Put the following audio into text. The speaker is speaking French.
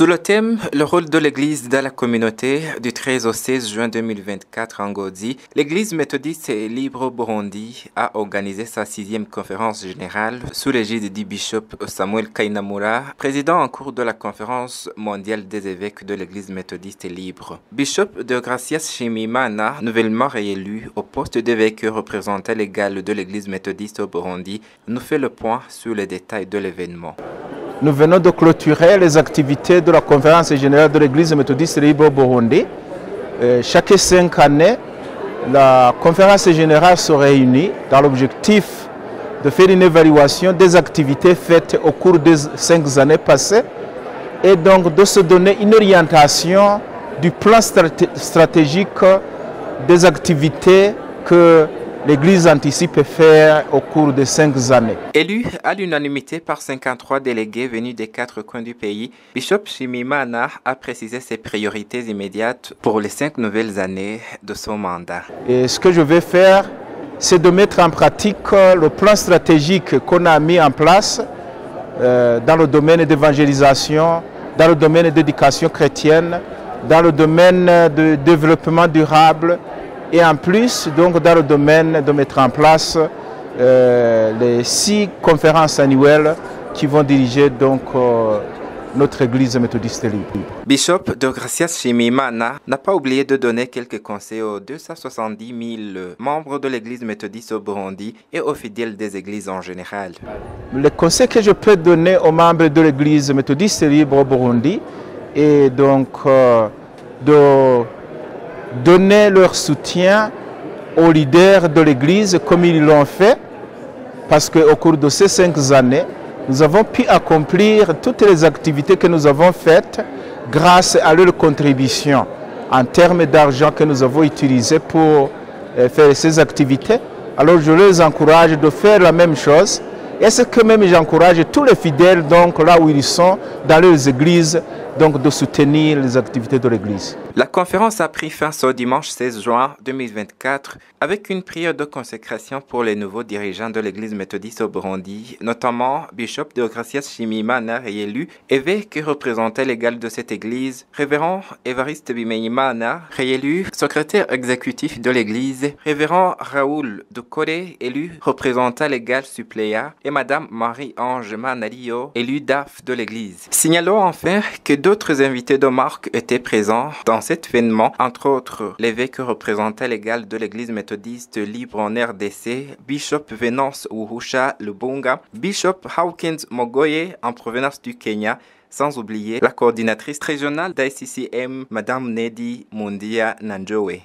Sous le thème « Le rôle de l'Église dans la communauté » du 13 au 16 juin 2024 en Ngodi, l'Église méthodiste et libre au Burundi a organisé sa 6e conférence générale sous l'égide du bishop Samuel Kainamura, président en cours de la conférence mondiale des évêques de l'Église méthodiste et libre. Bishop de Gracias Shimimana, nouvellement réélu au poste d'évêque représentant légal de l'Église méthodiste au Burundi, nous fait le point sur les détails de l'événement. Nous venons de clôturer les activités de la conférence générale de l'Église méthodiste libre au Burundi. Chaque 5 années, la conférence générale se réunit dans l'objectif de faire une évaluation des activités faites au cours des 5 années passées et donc de se donner une orientation du plan stratégique des activités que l'Église anticipe faire au cours des 5 années. Élu à l'unanimité par 53 délégués venus des 4 coins du pays, Bishop Shimimana a précisé ses priorités immédiates pour les 5 nouvelles années de son mandat. Et ce que je vais faire, c'est de mettre en pratique le plan stratégique qu'on a mis en place dans le domaine d'évangélisation, dans le domaine d'éducation chrétienne, dans le domaine de développement durable, et en plus, donc, dans le domaine de mettre en place les 6 conférences annuelles qui vont diriger donc, notre Église méthodiste libre. Bishop de Gracias Shimimana n'a pas oublié de donner quelques conseils aux 270 000 membres de l'Église méthodiste au Burundi et aux fidèles des églises en général. Les conseils que je peux donner aux membres de l'Église méthodiste libre au Burundi est donc de donner leur soutien aux leaders de l'Église comme ils l'ont fait, parce qu'au cours de ces 5 années, nous avons pu accomplir toutes les activités que nous avons faites grâce à leur contribution en termes d'argent que nous avons utilisé pour faire ces activités. Alors je les encourage de faire la même chose. Et ce que même j'encourage tous les fidèles, donc là où ils sont, dans leurs églises, donc de soutenir les activités de l'Église. La conférence a pris fin ce dimanche 16 juin 2024 avec une prière de consécration pour les nouveaux dirigeants de l'Église méthodiste au Burundi, notamment Bishop de Gracias Shimimana réélu, évêque et représentant légal de cette Église, Révérend Évariste Bimenyimana réélu, secrétaire exécutif de l'Église, Révérend Raoul Dukore élu représentant légal suppléant et Madame Marie-Ange Manalio élu DAF de l'Église. Signalons enfin que d'autres invités de marque étaient présents dans cet événement, entre autres l'évêque représentant légal de l'Église méthodiste libre en RDC, Bishop Venance Uhusha Lubunga, Bishop Hawkins Mogoye en provenance du Kenya, sans oublier la coordinatrice régionale d'ICCM, Madame Nedi Mundia Nanjowe.